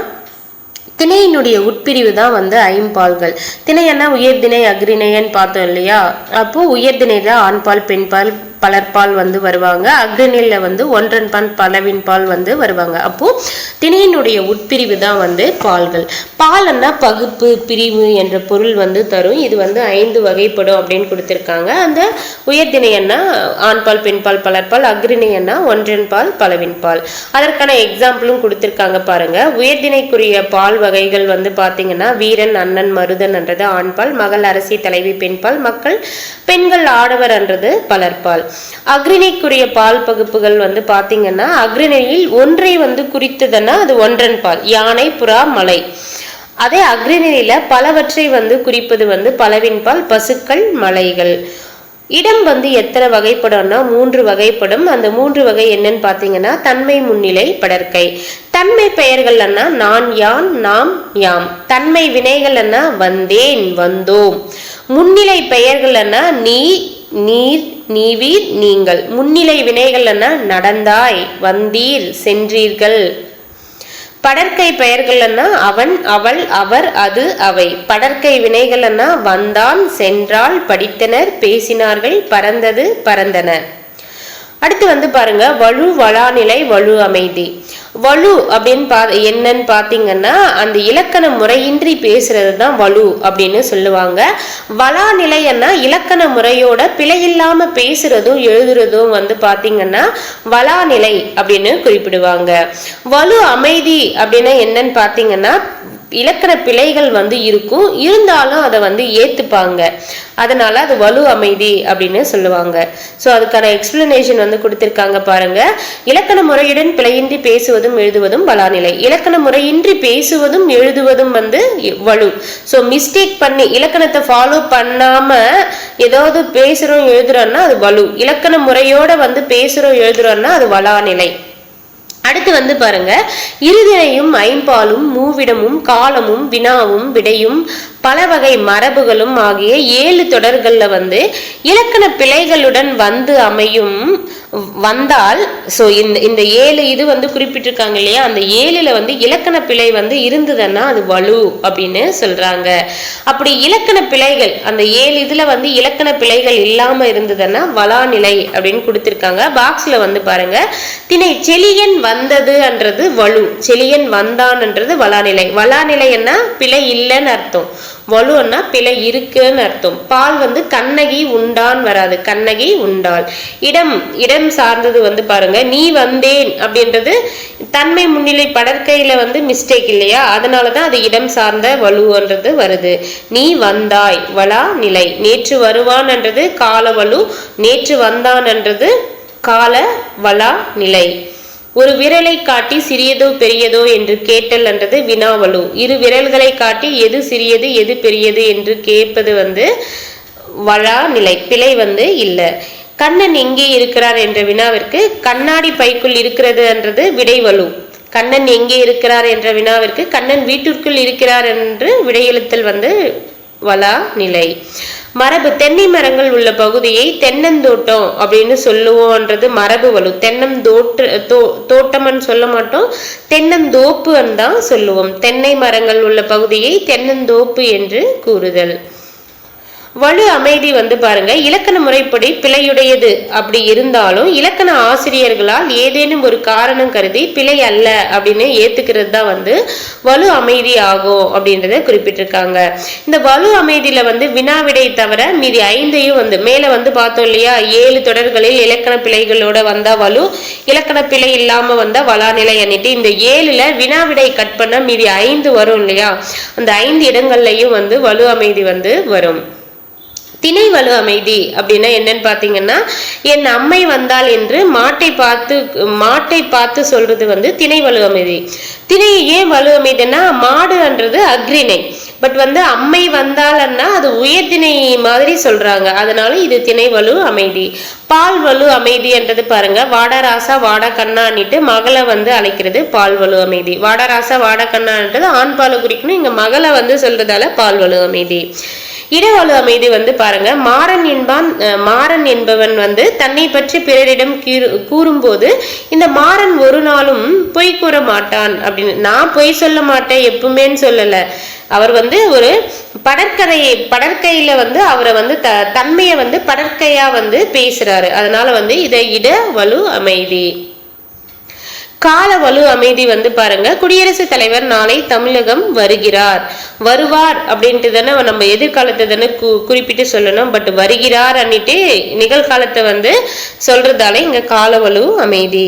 திணையினுடைய உட்பிரிவு தான் வந்து ஐம்பால்கள். திணையன்னா உயர்திணை அக்ரிணையன்னு பார்த்தோம் இல்லையா. அப்போ உயர்திணை தான் ஆண்பால் பெண்பால் பலர்பால் வந்து வருவாங்க. அக்ரிணையில வந்து ஒன்றன் பால் பலவின் பால் வந்து வருவாங்க. அப்போ திணையினுடைய உட்பிரிவு தான் வந்து பால்கள். பால்னா பகுப்பு பிரிவு என்ற பொருள் வந்து தரும். இது வந்து 5 வகைப்படும் அப்படின்னு கொடுத்துருக்காங்க. அந்த உயர்திணையன்னா ஆண்பால் பெண்பால் பலர்பால், அக்ரிணையன்னா ஒன்றன் பால் பலவின் பால். அதற்கான எக்ஸாம்பிளும் கொடுத்துருக்காங்க பாருங்க. உயர்திணைக்குரிய பால் வகைகள் வந்து பார்த்தீங்கன்னா வீரன் அண்ணன் மருதன் என்றது ஆண்பால், மகள் அரசி தலைவி பெண்பால், மக்கள் பெண்கள் ஆடவர் என்றது பலர்பால். அக்ரிணைக்குரிய பால் பகுப்புகள் வந்து பாத்தீங்கன்னா அக்ரிணையில் ஒன்றை வந்து குறித்ததுன்னா அது ஒன்றன் பால், யானை புறா மலை. அதே அக்ரிணையில பலவற்றை வந்து குறிப்பது வந்து பலவின் பால், பசுக்கள் மலைகள். இடம் வந்து எத்தனை வகைப்படும்னா 3 வகைப்படும். அந்த 3 வகை என்னன்னு பாத்தீங்கன்னா தன்மை முன்னிலை படற்கை. தன்மை பெயர்கள்னா நான் யான் நாம் யாம். தன்மை வினைகள்னா வந்தேன் வந்தோம். முன்னிலை பெயர்கள்னா நீ நீர் நீவீர் நீங்கள். முன்னிலை வினைகள்னா நடந்தாய் வந்தீர் சென்றீர்கள். படற்கை பெயர்கள்னா அவன் அவள் அவர் அது அவை. படற்கை வினைகள்னா வந்தான் சென்றாள் படித்தனர் பேசினார்கள் பறந்தது பறந்தன. அடுத்து வந்து பாருங்க வலு வளாநிலை வலு அமைதி. வலு அப்படின்னு என்னன்னு பாத்தீங்கன்னா அந்த இலக்கண முறையின்றி பேசுறது தான் வலு அப்படின்னு சொல்லுவாங்க. வளாநிலைன்னா இலக்கண முறையோட பிழையில்லாம பேசுறதும் எழுதுறதும் வந்து பாத்தீங்கன்னா வளாநிலை அப்படின்னு குறிப்பிடுவாங்க. வலு அமைதி அப்படின்னா என்னன்னு பாத்தீங்கன்னா இலக்கண பிழைகள் வந்து இருக்கும், இருந்தாலும் அதை வந்து ஏத்துப்பாங்க, அதனால அது வலு அமைதி அப்படின்னு சொல்லுவாங்க. ஸோ அதுக்கான எக்ஸ்பிளனேஷன் வந்து கொடுத்துருக்காங்க பாருங்க. இலக்கண முறையுடன் பிழையின்றி பேசுவதும் எழுதுவதும் வளாநிலை. இலக்கண முறையின்றி பேசுவதும் எழுதுவதும் வந்து வலு. ஸோ மிஸ்டேக் பண்ணி இலக்கணத்தை ஃபாலோ பண்ணாம ஏதாவது பேசுறோம் எழுதுறோம்னா அது வலு. இலக்கண முறையோட வந்து பேசுறோம் எழுதுறோம்னா அது வளாநிலை. அடுத்து வந்து பாருங்க இருதிணையும் ஐம்பாலும் மூவிடமும் காலமும் வினாவும் விடையும் பல வகை மரபுகளும் ஆகிய 7 தொடர்கள்ல வந்து இலக்கண பிழைகளுடன் வந்து அமையும் வந்தால், ஸோ இந்த 7 இது வந்து குறிப்பிட்டிருக்காங்க இல்லையா, அந்த 7ல வந்து இலக்கண பிழை வந்து இருந்ததுன்னா அது வலு அப்படின்னு சொல்றாங்க. அப்படி இலக்கண பிழைகள் அந்த 7 இதுல வந்து இலக்கண பிழைகள் இல்லாம இருந்ததுன்னா வளாநிலை அப்படின்னு கொடுத்திருக்காங்க. பாக்ஸ்ல வந்து பாருங்க திணை செலியன் வந்ததுன்றது வலு, செழியன் வந்தான்ன்றது வளாநிலை. வளாநிலைன்னா பிழை இல்லைன்னு அர்த்தம், வலுன்னா பிழை இருக்குன்னு அர்த்தம். பால் வந்து கண்ணகி உண்டான் வராது, கண்ணகி உண்டாள். இடம், இடம் சார்ந்தது வந்து பாருங்க, நீ வந்தேன் அப்படின்றது தன்மை முன்னிலை படற்கையில வந்து மிஸ்டேக் இல்லையா, அதனாலதான் அது இடம் சார்ந்த வலுன்றது வருது. நீ வந்தாய் வளா நிலை. நேற்று வருவான்ன்றது கால வலு, நேற்று வந்தான்ன்றது கால வளா நிலை. ஒரு விரலை காட்டி சிறியதோ பெரியதோ என்று கேட்டல் என்றது வினாவலு. இரு விரல்களை காட்டி எது சிறியது எது பெரியது என்று கேட்பது வந்து வளா நிலை, பிழை வந்து இல்லை. கண்ணன் எங்கே இருக்கிறார் என்ற வினாவிற்கு கண்ணாடி பைக்குள் இருக்கிறது என்றது விடைவலு. கண்ணன் எங்கே இருக்கிறார் என்ற வினாவிற்கு கண்ணன் வீட்டிற்குள் இருக்கிறார் என்று விடையெழுத்தல் வந்து வளா நிலை. மரபு, தென்னை மரங்கள் உள்ள பகுதியை தென்னந்தோட்டம் அப்படின்னு சொல்லுவோன்றது மரபு வலு. தோட்டம்னு சொல்ல மாட்டோம், தென்னந்தோப்பு தான் சொல்லுவோம். தென்னை மரங்கள் உள்ள பகுதியை தென்னந்தோப்பு என்று கூறுதல். வலு அமைதி வந்து பாருங்க, இலக்கண முறைப்படி பிழையுடையது அப்படி இருந்தாலும் இலக்கண ஆசிரியர்களால் ஏதேனும் ஒரு காரணம் கருதி பிழை அல்ல அப்படின்னு ஏத்துக்கிறது தான் வந்து வலு அமைதி ஆகும் அப்படின்றத குறிப்பிட்டிருக்காங்க. இந்த வலு அமைதியில வந்து வினாவிடை தவிர மீதி 5ஐயும் வந்து மேல வந்து பார்த்தோம் இல்லையா, 7 தொடர்களில் இலக்கண பிழைகளோட வந்தா வலு, இலக்கண பிழை இல்லாம வந்தா வளாநிலை அன்னிட்டு இந்த 7ல வினாவிடை கட் பண்ண மீதி 5 வரும் இல்லையா, அந்த 5 இடங்கள்லயும் வந்து வலு அமைதி வந்து வரும். திணை வலு அமைதி அப்படின்னா என்னன்னு பாத்தீங்கன்னா, என் அம்மை வந்தாள் என்று மாட்டை பார்த்து சொல்றது வந்து திணை வலு அமைதி. திணை ஏன் வலு அமைதினா, மாடுன்றது அக்ரிணை, பட் வந்து அம்மை வந்தாள்னா அது உயர்திணை மாதிரி சொல்றாங்க, அதனால இது திணை வலு அமைதி. பால் வலு அமைதி என்றது பாருங்க, வாடராசா வாட கண்ணான்னுட்டு மகளை வந்து அழைக்கிறது பால் வலு அமைதி. வாடராசா வாட கண்ணான்றது ஆண் பாலை குறிக்கணும், இங்க மகளை வந்து சொல்றதால பால் வலு அமைதி. இடவலு அமைதி வந்து பாருங்க, மாறன் என்பவன் வந்து தன்னை பற்றி பிறரிடம் கூறும்போது இந்த மாறன் ஒரு நாளும் பொய் கூற மாட்டான் அப்படின்னு, நான் பொய் சொல்ல மாட்டேன் எப்பவுமேன்னு சொல்லல, அவர் வந்து ஒரு படற்கையில வந்து அவரை வந்து தன்மையை வந்து படற்கையா வந்து பேசுறாரு, அதனால வந்து இதை இடவலு அமைதி. கால வலு அமைதி வந்து பாருங்க, குடியரசுத் தலைவர் நாளை தமிழகம் வருவார் அப்படின்ட்டு தானே நம்ம எதிர்காலத்தை தானே குறிப்பிட்டு சொல்லணும், பட் வருகிறார் அன்னிட்டு நிகழ்காலத்தை வந்து சொல்றதால இங்க கால வலு அமைதி.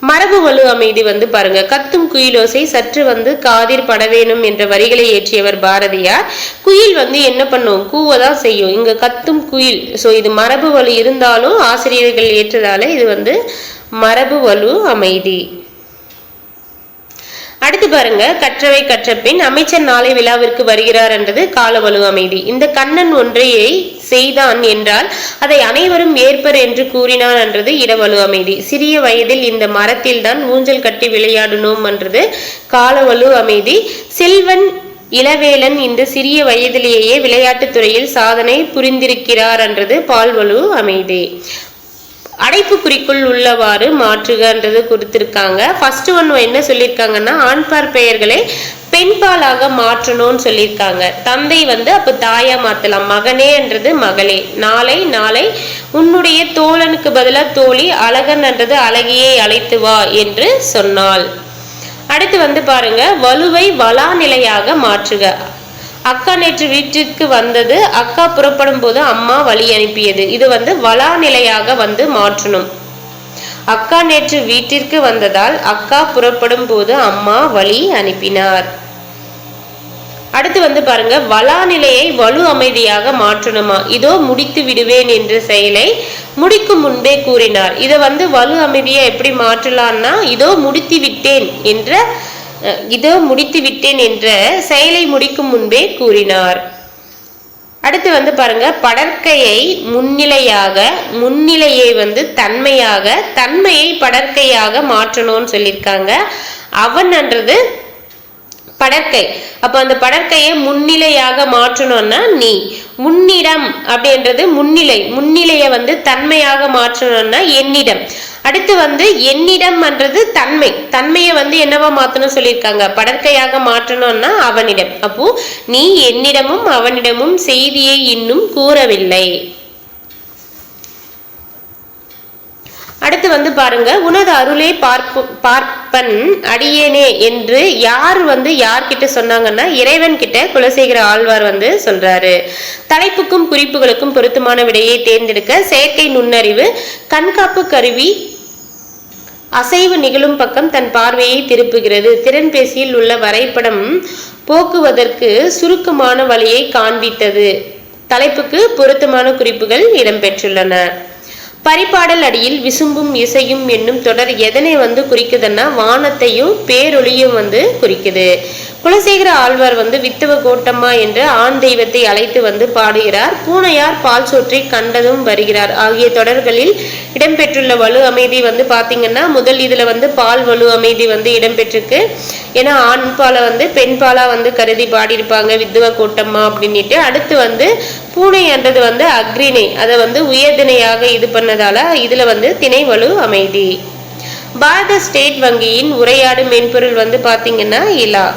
மரபு வலு அமைதி வந்து பாருங்க, கத்தும் குயிலோசை சற்று வந்து காதிர் படவேணும் என்ற வரிகளை ஏற்றியவர் பாரதியார். குயில் வந்து என்ன பண்ணும், கூவதான் செய்யும், இங்க கத்தும் குயில். சோ இது மரபு வலு இருந்தாலும் ஆசிரியர்கள் ஏற்றதால இது வந்து மரபு வலு அமைதி. அடுத்து பாருங்க, கற்றவை கற்றபின் அமைச்சர் நாளை விழாவிற்கு வருகிறார் என்றது கால வலு அமைதி. இந்த கண்ணன் ஒன்றையை செய்தான் என்றால் அதை அனைவரும் ஏற்பர் என்று கூறினான் என்றது இடவலு அமைதி. சிறிய வயதில் இந்த மரத்தில் தான் ஊஞ்சல் கட்டி விளையாடணும் என்றது கால வலு அமைதி. செல்வன் இளவேலன் இந்த சிறிய வயதிலேயே விளையாட்டுத் துறையில் சாதனை புரிந்திருக்கிறார் என்றது பால்வலு அமைதி. அடைப்பு குறிக்குள் உள்ளவாறு மாற்றுகன்றது கொடுத்திருக்காங்க. ஃபர்ஸ்ட் ஒன் என்ன சொல்லியிருக்காங்கன்னா, ஆண்பார் பெயர்களை பெண்பாலாக மாற்றணும்னு சொல்லியிருக்காங்க. தந்தை வந்து அப்ப தாயா மாத்தலாம், மகனே என்றது மகளே, நாளை உன்னுடைய தோழனுக்கு பதிலா தோழி, அழகன் என்றது அழகியை அழைத்து வா என்று சொன்னாள். அடுத்து வந்து பாருங்க, வலுவை வளா நிலையாக மாற்றுக. அக்கா நேற்று வீட்டுக்கு வந்தது, அக்கா புறப்படும் போது அம்மா வழி அனுப்பியது. இது வந்து வளா நிலையாக வந்து மாற்றணும். அக்கா நேற்று வீட்டிற்கு வந்ததால் அக்கா புறப்படும் போது அம்மா வழி அனுப்பினார். அடுத்து வந்து பாருங்க, வளா நிலையை வலு அமைதியாக மாற்றணுமா. இதோ முடித்து விடுவேன் என்ற செயலை முடிக்கும் முன்பே கூறினார். இதை வந்து வலு அமைதியை எப்படி மாற்றலாம்னா, இதோ முடித்து விட்டேன் என்ற செயலை முடிக்கும் முன்பே கூறினார். அடுத்து வந்து பாருங்க, படற்கையை முன்னிலையை வந்து தன்மையை படற்கையாக மாற்றணும்னு சொல்லியிருக்காங்க. அவன்ன்றது படற்கை, அப்ப அந்த படற்கையை முன்னிலையாக மாற்றணும்னா நீ. முன்னிடம் அப்படின்றது முன்னிலையை வந்து தன்மையாக மாற்றணும்னா என்னிடம். அடுத்து வந்து என்னிடம்ன்றது தன்மையை வந்து என்னவா மாத்தணும் சொல்லியிருக்காங்க, படற்கையாக மாற்றணும்னா அவனிடம். அப்போ நீ என்னிடமும் அவனிடமும் செய்தியை இன்னும் கூறவில்லை. அடுத்து வந்து பாருங்க, உனது அருளே பார்ப்பன் அடியேனே என்று யார்கிட்ட சொன்னாங்கன்னா இறைவன் கிட்ட குலசேகர ஆழ்வார் சொல்றாரு. தலைப்புக்கும் குறிப்புகளுக்கும் பொருத்தமான விடையை தேர்ந்தெடுக்க செயற்கை நுண்ணறிவு கண்காப்பு கருவி அசைவு நிகழும் பக்கம் தன் பார்வையை திருப்புகிறது. திறன்பேசியில் உள்ள வரைபடம் போக்குவதற்கு சுருக்கமான வழியை காண்பித்தது. தலைப்புக்கு பொருத்தமான குறிப்புகள் இடம்பெற்றுள்ளன. பரிபாடல் அடியில் விசும்பும் இசையும் என்னும் தொடர் எதனை குறிக்குதுன்னா வானத்தையும் பேரொளியும் குறிக்குது. குலசேகர ஆழ்வார் வித்தவ கோட்டம்மா என்ற ஆண் தெய்வத்தை அழைத்து பாடுகிறார். பூனையார் பால் சோற்றை கண்டதும் வருகிறார் ஆகிய தொடர்களில் இடம்பெற்றுள்ள வலு அமைதி பாத்தீங்கன்னா முதல் இதுல பால் வலு அமைதி இடம்பெற்றிருக்கு. ஏன்னா ஆண் பாலை பெண் பாலா கருதி பாடியிருப்பாங்க வித்துவ கோட்டம்மா அப்படின்ட்டு. அடுத்து பூனை என்றது அக்ரிணை அதை உயர்திணையாக இது பண்ணதால இதுல திணை வலு அமைதி. பாரத ஸ்டேட் வங்கியின் உரையாடு மென்பொருள் பாத்தீங்கன்னா இலா.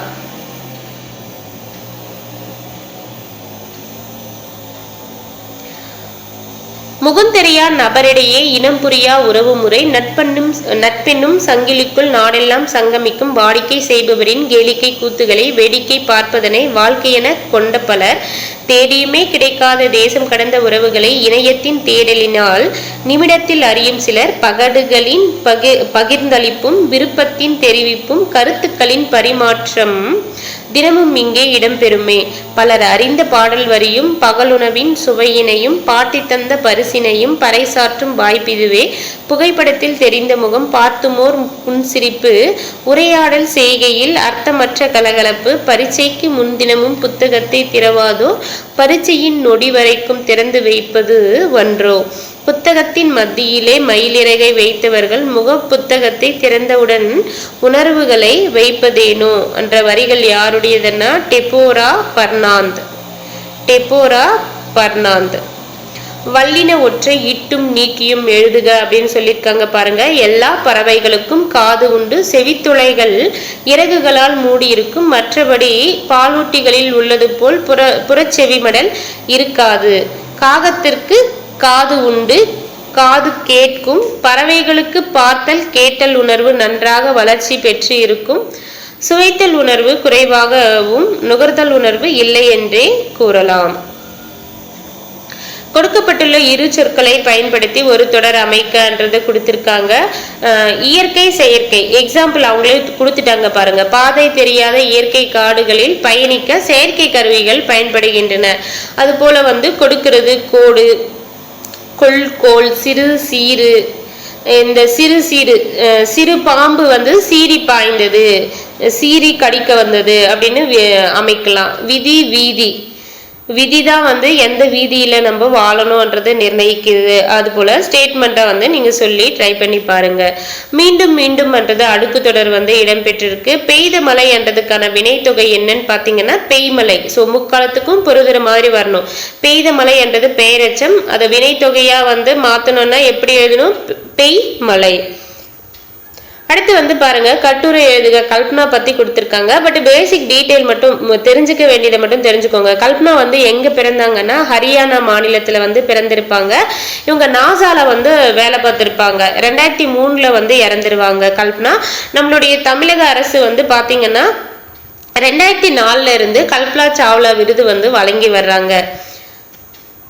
முகந்தெரியா நபரிடையே இனம் புரியா உறவு முறை நட்பென்னும் சங்கிலிக்குள் நாடெல்லாம் சங்கமிக்கும் வாடிக்கை செய்பவரின் கேளிக்கை கூத்துகளை வேடிக்கை பார்ப்பதனை வாழ்க்கையென கொண்ட பலர் தேடியுமே கிடைக்காத தேசம் கடந்த உறவுகளை இணையத்தின் தேடலினால் நிமிடத்தில் அறியும் சிலர் பகடுகளின் பகிர்ந்தளிப்பும் விருப்பத்தின் தெரிவிப்பும் கருத்துக்களின் பரிமாற்றம் தினமும் இங்கே இடம்பெறுமே. பலர் அறிந்த பாடல் வரியும் பகலுணவின் சுவையினையும் பாட்டி தந்த பரிசினையும் பறைசாற்றும் வாய்ப்பிதுவே. புகைப்படத்தில் தெரிந்த முகம் பார்த்துமோர் புன்சிரிப்பு உரையாடல் செய்கையில் அர்த்தமற்ற கலகலப்பு பரீட்சைக்கு முன்தினமும் புத்தகத்தை திறவாதோ பரீட்சையின் நொடி வரைக்கும் திறந்து வைப்பது ஒன்றோ. புத்தகத்தின் மத்தியிலே மயிலிறகை வைத்தவர்கள் முக புத்தகத்தை திறந்தவுடன் உணர்வுகளை வைப்பதேனோ என்ற வரிகள் யாருடையதுன்னா டெபோரா பர்னாந்த். வல்லின ஒற்றை இட்டும் நீக்கியும் எழுதுக அப்படின்னு சொல்லியிருக்காங்க பாருங்க. எல்லா பறவைகளுக்கும் காது உண்டு, செவித்துளைகள் இறகுகளால் மூடியிருக்கும், மற்றபடி பாலூட்டிகளில் உள்ளது போல் புறச்செவிமடல் இருக்காது. காகத்திற்கு காது உண்டு, காது கேட்கும். பறவைகளுக்கு பார்த்தல் கேட்டல் உணர்வு நன்றாக வளர்ச்சி பெற்று இருக்கும். சுவைத்தல் உணர்வு குறைவாகவும் நுகர்தல் உணர்வு இல்லை என்றே கூறலாம். கொடுக்கப்பட்டுள்ள இரு சொற்களை பயன்படுத்தி ஒரு தொடர் அமைக்கன்றது கொடுத்திருக்காங்க. இயற்கை செயற்கை எக்ஸாம்பிள் அவங்களே கொடுத்துட்டாங்க பாருங்க. பாதை தெரியாத இயற்கை காடுகளில் பயணிக்க செயற்கை கருவிகள் பயன்படுகின்றன. அது போல கொடுக்கிறது கோடு, கொள்கோள், சிறு சீரு. இந்த சிறு பாம்பு சீறி பாய்ந்தது, சீறி கடிக்க வந்தது அப்படின்னு அமைக்கலாம். விதி வீதி, விதிதான் எந்த வீதியில நம்ம வாழணும்ன்றது நிர்ணயிக்குது. அது போல ஸ்டேட்மெண்ட்டை நீங்க சொல்லி ட்ரை பண்ணி பாருங்க. மீண்டும் மீண்டும் என்றது அடுக்கு தொடர் இடம்பெற்றிருக்கு. பெய்த மழை என்றதுக்கான வினைத்தொகை என்னன்னு பாத்தீங்கன்னா பெய்மலை. ஸோ முக்காலத்துக்கும் பொருதுற மாதிரி வரணும். பெய்த மழை என்றது பெயரச்சம். அதை வினைத்தொகையா மாத்தணும்னா எப்படி எழுதணும்? பெய் மலை. அடுத்து பாருங்க, கட்டுரை எழுதுக. கல்பனா பத்தி கொடுத்திருக்காங்க. பட் பேசிக் டீடைல் மட்டும் தெரிஞ்சுக்க வேண்டியதை மட்டும் தெரிஞ்சுக்கோங்க. கல்பனா எங்க பிறந்தாங்கன்னா ஹரியானா மாநிலத்துல பிறந்திருப்பாங்க. இவங்க நாசால வேலை பார்த்திருப்பாங்க. 2003 இறந்துருவாங்க கல்பனா. நம்மளுடைய தமிழக அரசு பாத்தீங்கன்னா 2004 இருந்து கல்பனா சாவ்லா விருது வழங்கி வர்றாங்க.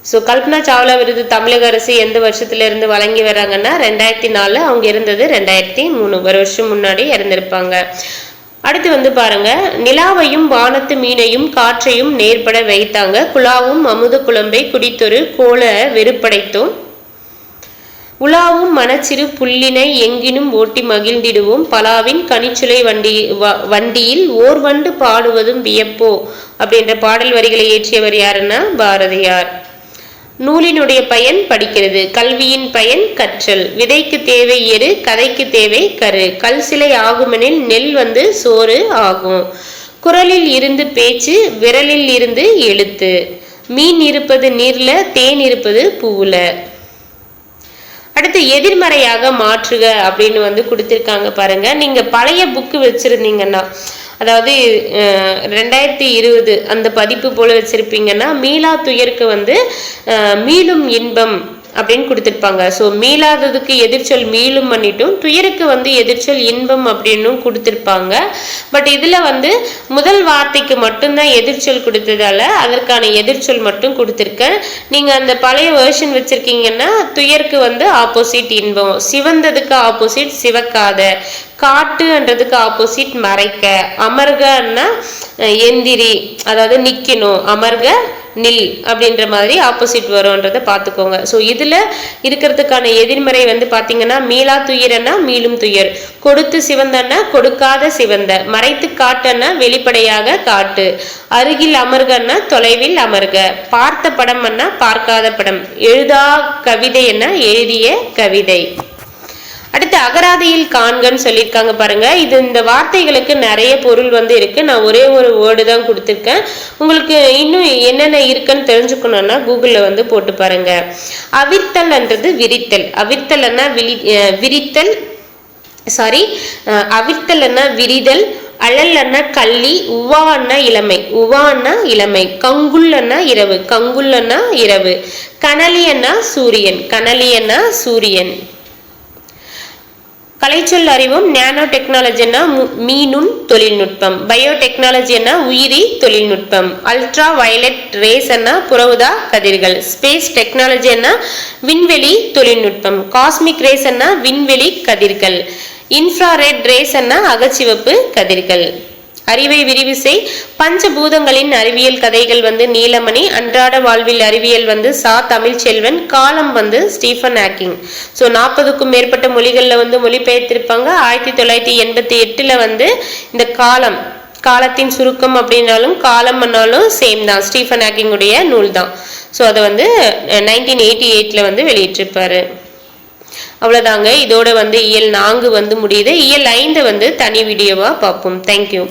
ஸோ கல்பனா சாவ்லா விருது தமிழக அரசு எந்த வருஷத்துல இருந்து வழங்கி வர்றாங்கன்னா 2004. அவங்க இருந்தது 2003, ஒரு வருஷம் முன்னாடி இறந்திருப்பாங்க. அடுத்து பாருங்க, நிலாவையும் வானத்து மீனையும் காற்றையும் நேர்பட வைத்தாங்க. குழாவும் அமுத குழம்பை குடித்தொரு கோல வெறுப்படைத்தோம். உலாவும் மனச்சிறு புள்ளினை எங்கினும் ஓட்டி மகிழ்ந்திடுவோம். பலாவின் கனிச்சுளை வண்டியில் ஓர் வண்டு பாடுவதும் வியப்போ அப்படின்ற பாடல் வரிகளை இயற்றியவர் யாருன்னா பாரதியார். நூலினுடைய பயன் படிக்கிறது, கல்வியின் பயன் கற்றல். விதைக்கு தேவை எரு, கதைக்கு தேவை கரு. கல் சிலை ஆகுமெனில் நெல் சோறு ஆகும். குரலில் இருந்து பேச்சு, விரலில் இருந்து எழுத்து. மீன் இருப்பது நீர்ல, தேன் இருப்பது பூவுல. அடுத்து எதிர்மறையாக மாற்றுக அப்படின்னு கொடுத்திருக்காங்க பாருங்க. நீங்க பழைய புக்கு வச்சிருந்தீங்கன்னா, அதாவது 2020 அந்த பதிப்பு போல வச்சிருப்பீங்கன்னா மீளா துயருக்கு மீளும் இன்பம் அப்படின்னு கொடுத்துருப்பாங்க. ஸோ மீளாததுக்கு எதிர்ச்சொல் மீளும் பண்ணிட்டும், துயருக்கு வந்து எதிர்ச்சொல் இன்பம் அப்படின்னும் கொடுத்துருப்பாங்க. பட் இதில் வந்து முதல் வார்த்தைக்கு மட்டும்தான் எதிர்ச்சொல் கொடுத்ததால அதற்கான எதிர்ச்சொல் மட்டும் கொடுத்துருக்கேன். நீங்கள் அந்த பழைய வேர்ஷன் வச்சுருக்கீங்கன்னா துயருக்கு வந்து ஆப்போசிட் இன்பம், சிவந்ததுக்கு ஆப்போசிட் சிவக்காத, காட்டுன்றதுக்கு ஆப்போசிட் மறைக்க, அமர்கன்னா எந்திரி அதாவது நிற்கணும், அமர்க நில் அப்படின்ற மாதிரி ஆப்போசிட் வரும்ன்றதை பார்த்துக்கோங்க. ஸோ இதில் இருக்கிறதுக்கான எதிர்மறை வந்து பார்த்தீங்கன்னா மீளா துயரன்னா மீளும் துயர், கொடுத்து சிவந்தன்னா கொடுக்காத சிவந்த, மறைத்து காட்டன்னா வெளிப்படையாக காட்டு, அருகில் அமர்கன்னா தொலைவில் அமர்க, பார்த்த படம்னா பார்க்காத படம், எழுதா கவிதை என்ன எழுதிய கவிதை. அடுத்து அகராதியில் காண்கன்னு சொல்லியிருக்காங்க பாருங்க. இது இந்த வார்த்தைகளுக்கு நிறைய பொருள் வந்து இருக்கு. நான் ஒரே ஒரு வேர்டு தான் கொடுத்துருக்கேன். உங்களுக்கு இன்னும் என்னென்ன இருக்குன்னு தெரிஞ்சுக்கணும்னா கூகுளில் வந்து போட்டு பாருங்க. அவிர்த்தல்ன்றது விரித்தல், அவிர்த்தல்னா விரித்தல் சாரி அவிர்த்தல்னா விரிதல், அழல்னா கள்ளி, உவான்னா இளமை, உவான்னா இளமை, கங்குல்லன்னா இரவு, கங்குல்லன்னா இரவு, கனலியன்னா சூரியன், கனலியன்னா சூரியன். கலைச்சொல் அறிவும் நானோ டெக்னாலஜினா மீனுன் தொழில்நுட்பம், பயோடெக்னாலஜினா உயிரி தொழில்நுட்பம், அல்ட்ரா வயலட் ரேஸ்னா புறவுதா கதிர்கள், ஸ்பேஸ் டெக்னாலஜினா விண்வெளி தொழில்நுட்பம், காஸ்மிக் ரேஸ்னா விண்வெளி கதிர்கள், இன்ஃப்ராரெட் ரேஸ்னா அகச்சிவப்பு கதிர்கள். அறிவை விரிவு செய். பஞ்சபூதங்களின் அறிவியல் கதைகள் வந்து நீலமணி, அன்றாட வாழ்வில் அறிவியல் வந்து சா தமிழ்ச்செல்வன், காலம் வந்து ஸ்டீஃபன் ஹாக்கிங். ஸோ 40க்கும் மேற்பட்ட மொழிகளில் வந்து மொழிபெயர்த்திருப்பாங்க. 1988 வந்து இந்த காலத்தின் சுருக்கம் அப்படின்னாலும் காலம் பண்ணாலும் சேம் தான், ஸ்டீஃபன் ஹாக்கிங்குடைய நூல் தான். ஸோ அதை வந்து 1988 வந்து வெளியிட்டிருப்பாரு. அவ்வளோதாங்க. இதோட வந்து இயல் 4 வந்து முடியுது. இயல் 5 வந்து தனி வீடியோவாக பார்ப்போம். தேங்க்யூ.